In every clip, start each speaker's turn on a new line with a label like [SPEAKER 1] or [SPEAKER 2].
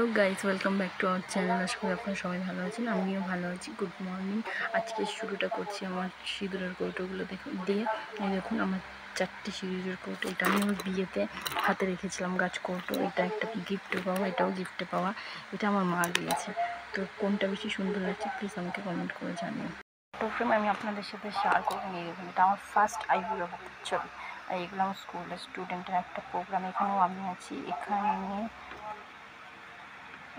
[SPEAKER 1] Hello guys, welcome back to our channel. আশা করি আপনারা সবাই ভালো আছেন, আমিও ভালো আছি। Good morning. আজকে শুরুটা করছি আমার সিঁদুরের কৌটোগুলো দিয়ে। এই দেখুন আমার 4টে সিঁদুরের কৌটো। এটা আমি আমার বিয়েতে হাতে রেখেছিলাম গাছ কৌটো। এটা একটা গিফটে পাওয়া, এটাও গিফটে পাওয়া। এটা আমার মা দিয়েছে। তো কোনটা বেশি সুন্দর লাগছে প্লিজ আমাকে কমেন্ট করে জানিও। ফটো ফ্রেম আমি আপনাদের সাথে শেয়ার করে নিয়ে দেখুন, এটা আমার ফার্স্ট আইবুড়ো হাতের ছবি। আর এগুলো আমার স্কুলের স্টুডেন্টের একটা প্রোগ্রাম। এখানেও আমি আছি। এখানে আমি নেই,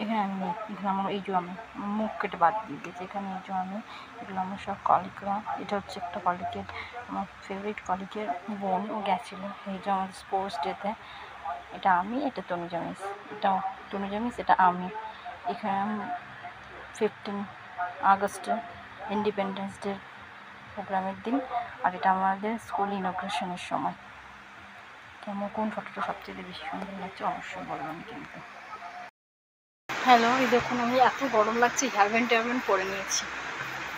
[SPEAKER 1] এখানে আমার এই যে আমি মুখ কেটে বাদ দিয়ে দিয়েছি। এখানে এই যে আমি, এগুলো আমার সব কলিগরা। এটা হচ্ছে একটা কলিগের, আমার ফেভারিট কলিগের বোন, ও গেছিলো এই যে আমার স্পোর্টস ডেতে। এটা আমি, এটা তনুজা মিস, এটা তনুজা মিস, এটা আমি। এখানে 15 আগস্টে ইন্ডিপেন্ডেন্স ডে প্রোগ্রামের দিন। আর এটা আমাদের স্কুল ইনগ্রেশনের সময়। কেমন কোন ফটোটা সবচেয়ে বেশি সুন্দর লাগছে অবশ্যই বলবেন কিন্তু। হ্যালো, এই দেখুন আমি এত গরম লাগছে, হেয়ারব্যান্ড পরে নিয়েছি।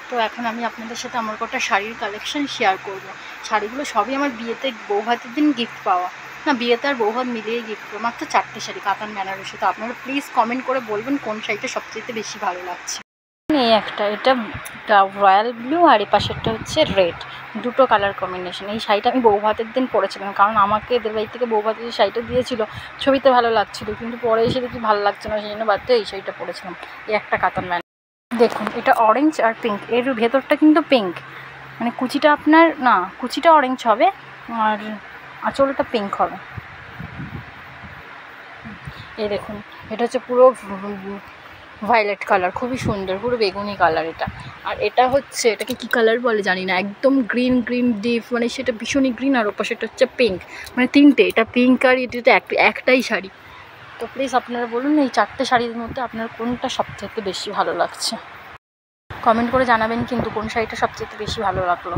[SPEAKER 1] তো এখন আমি আপনাদের সাথে আমার কটা শাড়ির কালেকশন শেয়ার করব। শাড়িগুলো সবই আমার বিয়েতে বৌভাতের দিন গিফট পাওয়া, না বিয়েতে আর বৌভাত মিলিয়ে গিফট পাওয়া। মাত্র 4টে শাড়ি কাতান বেনারসি। তো আপনারা প্লিজ কমেন্ট করে বলবেন কোন শাড়িটা সবচেয়ে বেশি ভালো লাগছে। এই একটা, এটা রয়্যাল ব্লু, আর এই পাশেরটা হচ্ছে রেড, দুটো কালার কম্বিনেশন। এই শাড়িটা আমি বৌভাতের দিন পরেছিলাম, কারণ আমাকে এদের বাড়ি থেকে বৌভাতের যে শাড়িটা দিয়েছিল ছবিতে ভালো লাগছিল, কিন্তু পরে এসে দেখি ভালো লাগছে না, সেই জন্য বাদ দিয়ে এই শাড়িটা পরেছিলাম। এই একটা কাতান বেনারসি দেখুন, এটা অরেঞ্জ আর পিঙ্ক, এর ভেতরটা কিন্তু পিঙ্ক, মানে কুচিটা আপনার না, কুচিটা অরেঞ্জ হবে আর আঁচলটা পিঙ্ক হবে। এই দেখুন, এটা হচ্ছে পুরো ভায়োলেট কালার, খুবই সুন্দর, পুরো বেগুনি কালার এটা। আর এটা হচ্ছে, এটাকে কী কালার বলে জানি না, একদম গ্রিন ডিপ, মানে সেটা ভীষণই গ্রিন। আর ওপাশে এটা হচ্ছে পিঙ্ক, মানে তিনটে, এটা পিঙ্ক আর এটাতে একটাই শাড়ি। তো প্লিজ আপনারা বলুন এই 4টে শাড়ির মধ্যে আপনার কোনটা সবথেকে বেশি ভালো লাগছে। কমেন্ট করে জানাবেন কিন্তু কোন শাড়িটা সবচেয়ে বেশি ভালো লাগলো।